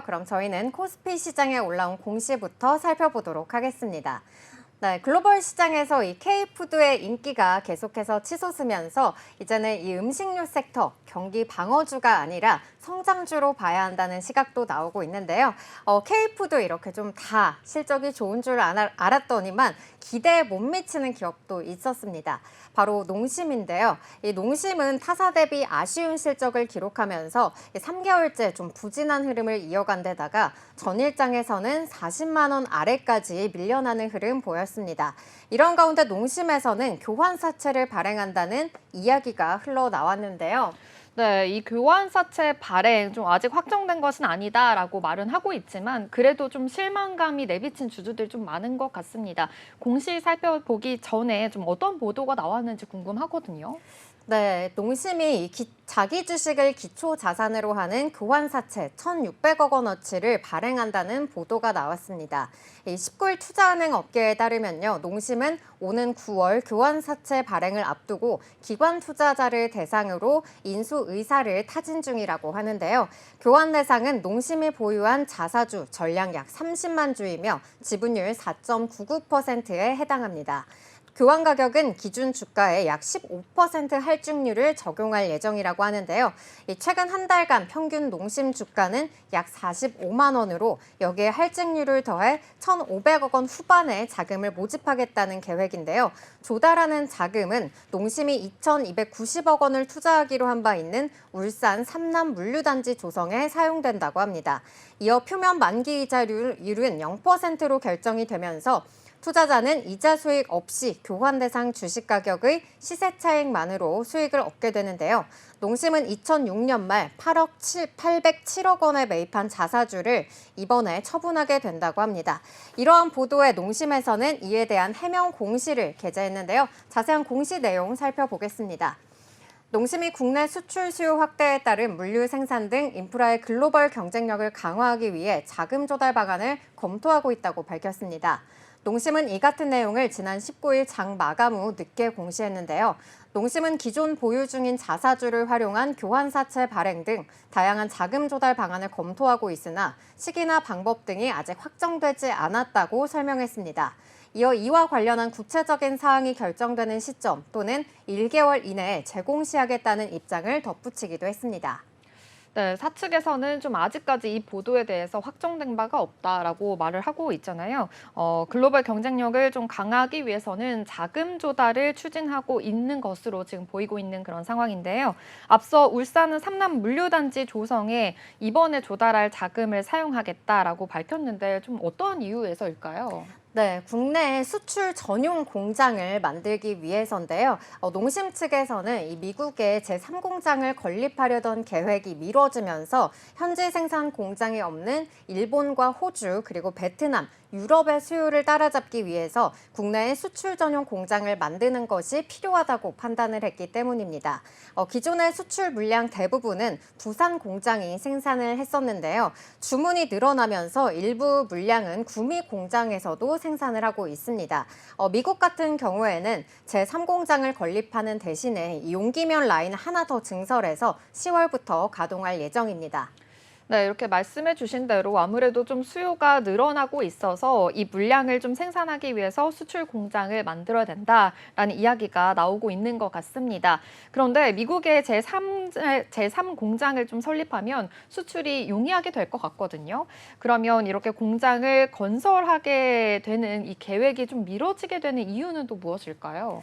그럼 저희는 코스피 시장에 올라온 공시부터 살펴보도록 하겠습니다. 네, 글로벌 시장에서 이 K푸드의 인기가 계속해서 치솟으면서 이제는 이 음식료 섹터 경기 방어주가 아니라 성장주로 봐야 한다는 시각도 나오고 있는데요. K푸드 이렇게 좀 다 실적이 좋은 줄 알았더니만 기대에 못 미치는 기업도 있었습니다. 바로 농심인데요. 이 농심은 타사 대비 아쉬운 실적을 기록하면서 3개월째 좀 부진한 흐름을 이어간 데다가 전일장에서는 40만 원 아래까지 밀려나는 흐름 보였습니다. 이런 가운데 농심에서는 교환사채를 발행한다는 이야기가 흘러나왔는데요. 네, 이 교환사채 발행 좀 아직 확정된 것은 아니다라고 말은 하고 있지만 그래도 좀 실망감이 내비친 주주들이 좀 많은 것 같습니다. 공시 살펴보기 전에 좀 어떤 보도가 나왔는지 궁금하거든요. 네, 농심이 자기 주식을 기초 자산으로 하는 교환사채 1,600억 원어치를 발행한다는 보도가 나왔습니다. 19일 투자은행 업계에 따르면요, 농심은 오는 9월 교환사채 발행을 앞두고 기관 투자자를 대상으로 인수 의사를 타진 중이라고 하는데요. 교환 대상은 농심이 보유한 자사주 전량 약 30만 주이며 지분율 4.99%에 해당합니다. 교환 가격은 기준 주가의 약 15% 할증률을 적용할 예정이라고 하는데요. 최근 한 달간 평균 농심 주가는 약 45만 원으로 여기에 할증률을 더해 1,500억 원 후반의 자금을 모집하겠다는 계획인데요. 조달하는 자금은 농심이 2,290억 원을 투자하기로 한 바 있는 울산 삼남 물류단지 조성에 사용된다고 합니다. 이어 표면 만기 이자율은 0%로 결정이 되면서 투자자는 이자 수익 없이 교환 대상 주식 가격의 시세 차익만으로 수익을 얻게 되는데요. 농심은 2006년 말 807억 원에 매입한 자사주를 이번에 처분하게 된다고 합니다. 이러한 보도에 농심에서는 이에 대한 해명 공시를 게재했는데요. 자세한 공시 내용 살펴보겠습니다. 농심이 국내 수출 수요 확대에 따른 물류 생산 등 인프라의 글로벌 경쟁력을 강화하기 위해 자금 조달 방안을 검토하고 있다고 밝혔습니다. 농심은 이 같은 내용을 지난 19일 장 마감 후 늦게 공시했는데요. 농심은 기존 보유 중인 자사주를 활용한 교환사채 발행 등 다양한 자금 조달 방안을 검토하고 있으나 시기나 방법 등이 아직 확정되지 않았다고 설명했습니다. 이어 이와 관련한 구체적인 사항이 결정되는 시점 또는 1개월 이내에 재공시하겠다는 입장을 덧붙이기도 했습니다. 네, 사측에서는 좀 아직까지 이 보도에 대해서 확정된 바가 없다라고 말을 하고 있잖아요. 글로벌 경쟁력을 좀 강화하기 위해서는 자금 조달을 추진하고 있는 것으로 지금 보이고 있는 그런 상황인데요. 앞서 울산은 삼남 물류단지 조성에 이번에 조달할 자금을 사용하겠다라고 밝혔는데 좀 어떠한 이유에서일까요? 네, 국내에 수출 전용 공장을 만들기 위해서인데요. 농심 측에서는 이 미국에 제3공장을 건립하려던 계획이 미뤄지면서 현지 생산 공장이 없는 일본과 호주 그리고 베트남, 유럽의 수요를 따라잡기 위해서 국내에 수출 전용 공장을 만드는 것이 필요하다고 판단을 했기 때문입니다. 기존의 수출 물량 대부분은 부산 공장이 생산을 했었는데요. 주문이 늘어나면서 일부 물량은 구미 공장에서도 생산을 하고 있습니다. 미국 같은 경우에는 제3공장을 건립하는 대신에 이 용기면 라인 하나 더 증설해서 10월부터 가동할 예정입니다. 네, 이렇게 말씀해 주신 대로 아무래도 좀 수요가 늘어나고 있어서 이 물량을 좀 생산하기 위해서 수출 공장을 만들어야 된다라는 이야기가 나오고 있는 것 같습니다. 그런데 미국의 제3 공장을 좀 설립하면 수출이 용이하게 될 것 같거든요. 그러면 이렇게 공장을 건설하게 되는 이 계획이 좀 미뤄지게 되는 이유는 또 무엇일까요?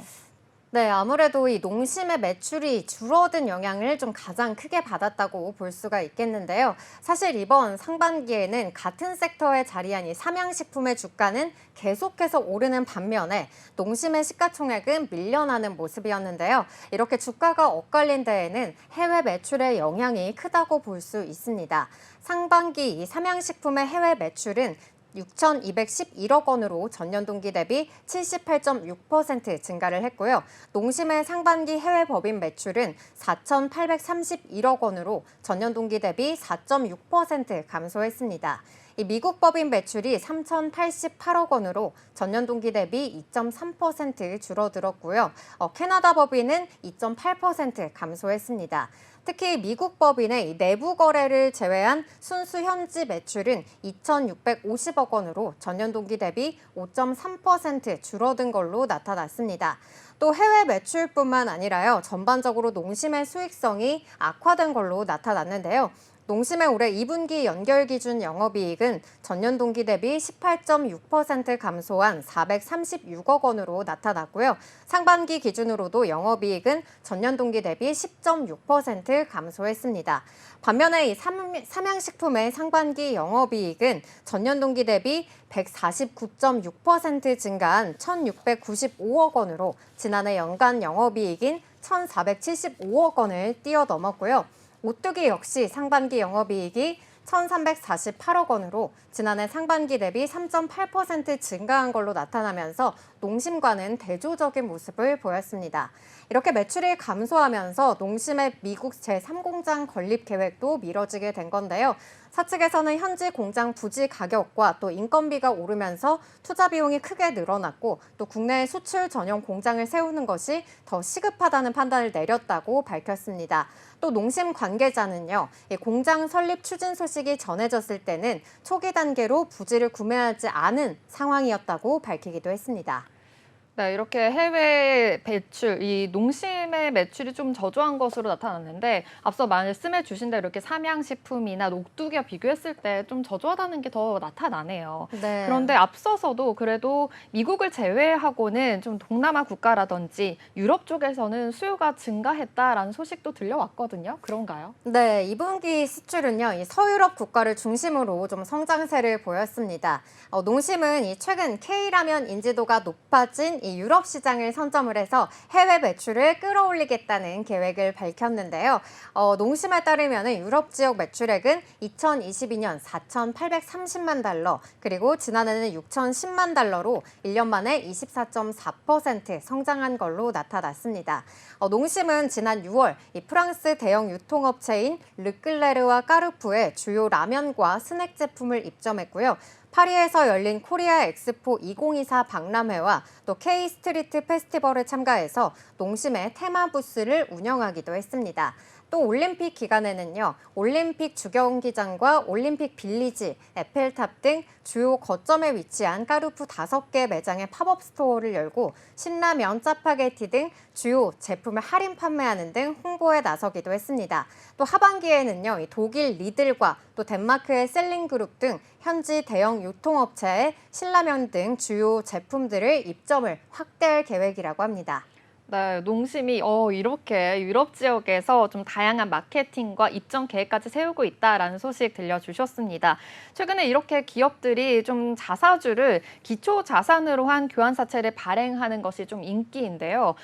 네, 아무래도 이 농심의 매출이 줄어든 영향을 좀 가장 크게 받았다고 볼 수가 있겠는데요. 사실 이번 상반기에는 같은 섹터에 자리한 이 삼양식품의 주가는 계속해서 오르는 반면에 농심의 시가총액은 밀려나는 모습이었는데요. 이렇게 주가가 엇갈린 데에는 해외 매출의 영향이 크다고 볼 수 있습니다. 상반기 이 삼양식품의 해외 매출은 6,211억 원으로 전년 동기 대비 78.6% 증가를 했고요. 농심의 상반기 해외 법인 매출은 4,831억 원으로 전년 동기 대비 4.6% 감소했습니다. 이 미국 법인 매출이 3,088억 원으로 전년 동기 대비 2.3% 줄어들었고요. 캐나다 법인은 2.8% 감소했습니다. 특히 미국 법인의 이 내부 거래를 제외한 순수 현지 매출은 2,650억 원으로 전년 동기 대비 5.3% 줄어든 걸로 나타났습니다. 또 해외 매출뿐만 아니라요, 전반적으로 농심의 수익성이 악화된 걸로 나타났는데요. 농심의 올해 2분기 연결 기준 영업이익은 전년 동기 대비 18.6% 감소한 436억 원으로 나타났고요. 상반기 기준으로도 영업이익은 전년 동기 대비 10.6% 감소했습니다. 반면에 이 삼양식품의 상반기 영업이익은 전년 동기 대비 149.6% 증가한 1,695억 원으로 지난해 연간 영업이익인 1,475억 원을 뛰어넘었고요. 오뚜기 역시 상반기 영업이익이 1,348억 원으로 지난해 상반기 대비 3.8% 증가한 걸로 나타나면서 농심과는 대조적인 모습을 보였습니다. 이렇게 매출이 감소하면서 농심의 미국 제3공장 건립 계획도 미뤄지게 된 건데요. 사측에서는 현지 공장 부지 가격과 또 인건비가 오르면서 투자 비용이 크게 늘어났고 또 국내에 수출 전용 공장을 세우는 것이 더 시급하다는 판단을 내렸다고 밝혔습니다. 또 농심 관계자는요, 이 공장 설립 추진 소식이 전해졌을 때는 초기 단계로 부지를 구매하지 않은 상황이었다고 밝히기도 했습니다. 네, 이렇게 해외 배출, 이 농심의 매출이 좀 저조한 것으로 나타났는데 앞서 말씀해 주신 대로 이렇게 삼양식품이나 녹두기와 비교했을 때 좀 저조하다는 게 더 나타나네요. 네. 그런데 앞서서도 그래도 미국을 제외하고는 좀 동남아 국가라든지 유럽 쪽에서는 수요가 증가했다라는 소식도 들려왔거든요. 그런가요? 네, 2분기 수출은요, 이 서유럽 국가를 중심으로 좀 성장세를 보였습니다. 농심은 이 최근 K라면 인지도가 높아진 이 유럽 시장을 선점을 해서 해외 매출을 끌어올리겠다는 계획을 밝혔는데요. 농심에 따르면 유럽 지역 매출액은 2022년 4,830만 달러, 그리고 지난해는 6,010만 달러로 1년 만에 24.4% 성장한 걸로 나타났습니다. 농심은 지난 6월 이 프랑스 대형 유통업체인 르클레르와 까르푸의 주요 라면과 스낵 제품을 입점했고요. 파리에서 열린 코리아 엑스포 2024 박람회와 또 K 스트리트 페스티벌에 참가해서 농심의 테마 부스를 운영하기도 했습니다. 또 올림픽 기간에는요, 올림픽 주경기장과 올림픽 빌리지, 에펠탑 등 주요 거점에 위치한 까르푸 5개 매장의 팝업 스토어를 열고 신라면, 짜파게티 등 주요 제품을 할인 판매하는 등 홍보에 나서기도 했습니다. 또 하반기에는요, 이 독일 리들과 또 덴마크의 셀링그룹 등 현지 대형 유통업체의 신라면 등 주요 제품들을 입점을 확대할 계획이라고 합니다. 네, 농심이 이렇게 유럽 지역에서 좀 다양한 마케팅과 입점 계획까지 세우고 있다라는 소식 들려주셨습니다. 최근에 이렇게 기업들이 좀 자사주를 기초 자산으로 한 교환사채를 발행하는 것이 좀 인기인데요.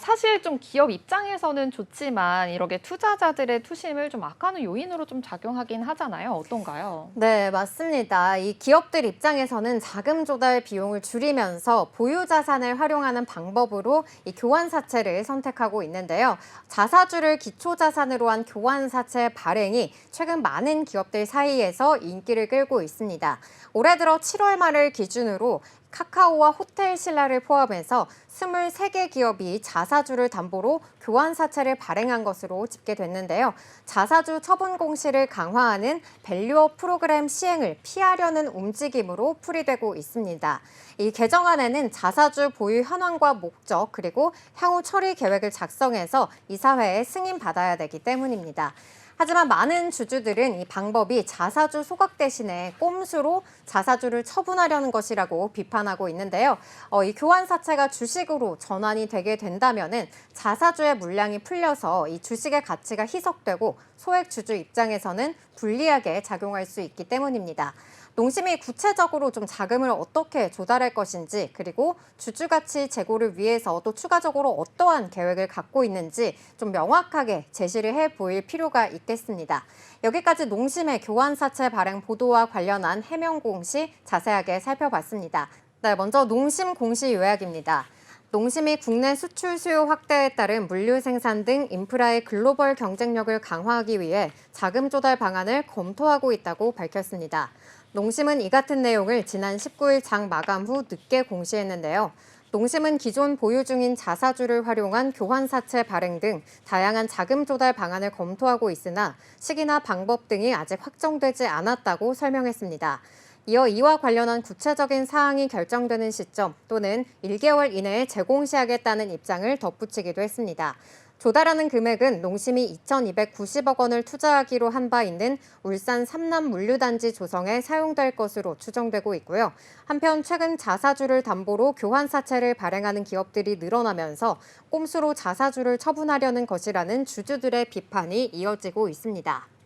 사실 좀 기업 입장에서는 좋지만 이렇게 투자자들의 투심을 좀 악화하는 요인으로 좀 작용하긴 하잖아요. 어떤가요? 네, 맞습니다. 이 기업들 입장에서는 자금 조달 비용을 줄이면서 보유 자산을 활용하는 방법으로 이 교환사채를 선택하고 있는데요. 자사주를 기초 자산으로 한 교환사채 발행이 최근 많은 기업들 사이에서 인기를 끌고 있습니다. 올해 들어 7월 말을 기준으로 카카오와 호텔신라를 포함해서 23개 기업이 자사주를 담보로 교환사채를 발행한 것으로 집계됐는데요. 자사주 처분 공시를 강화하는 밸류업 프로그램 시행을 피하려는 움직임으로 풀이되고 있습니다. 이 개정안에는 자사주 보유 현황과 목적 그리고 향후 처리 계획을 작성해서 이사회에 승인받아야 되기 때문입니다. 하지만 많은 주주들은 이 방법이 자사주 소각 대신에 꼼수로 자사주를 처분하려는 것이라고 비판하고 있는데요. 이 교환사채가 주식으로 전환이 되게 된다면은 자사주의 물량이 풀려서 이 주식의 가치가 희석되고 소액 주주 입장에서는 불리하게 작용할 수 있기 때문입니다. 농심이 구체적으로 좀 자금을 어떻게 조달할 것인지 그리고 주주 가치 제고를 위해서 또 추가적으로 어떠한 계획을 갖고 있는지 좀 명확하게 제시를 해 보일 필요가 있겠습니다. 여기까지 농심의 교환사채 발행 보도와 관련한 해명 공시 자세하게 살펴봤습니다. 네, 먼저 농심 공시 요약입니다. 농심이 국내 수출 수요 확대에 따른 물류 생산 등 인프라의 글로벌 경쟁력을 강화하기 위해 자금 조달 방안을 검토하고 있다고 밝혔습니다. 농심은 이 같은 내용을 지난 19일 장 마감 후 늦게 공시했는데요. 농심은 기존 보유 중인 자사주를 활용한 교환사채 발행 등 다양한 자금 조달 방안을 검토하고 있으나 시기나 방법 등이 아직 확정되지 않았다고 설명했습니다. 이어 이와 관련한 구체적인 사항이 결정되는 시점 또는 1개월 이내에 제공시하겠다는 입장을 덧붙이기도 했습니다. 조달하는 금액은 농심이 2,290억 원을 투자하기로 한 바 있는 울산 삼남 물류단지 조성에 사용될 것으로 추정되고 있고요. 한편 최근 자사주를 담보로 교환사채를 발행하는 기업들이 늘어나면서 꼼수로 자사주를 처분하려는 것이라는 주주들의 비판이 이어지고 있습니다.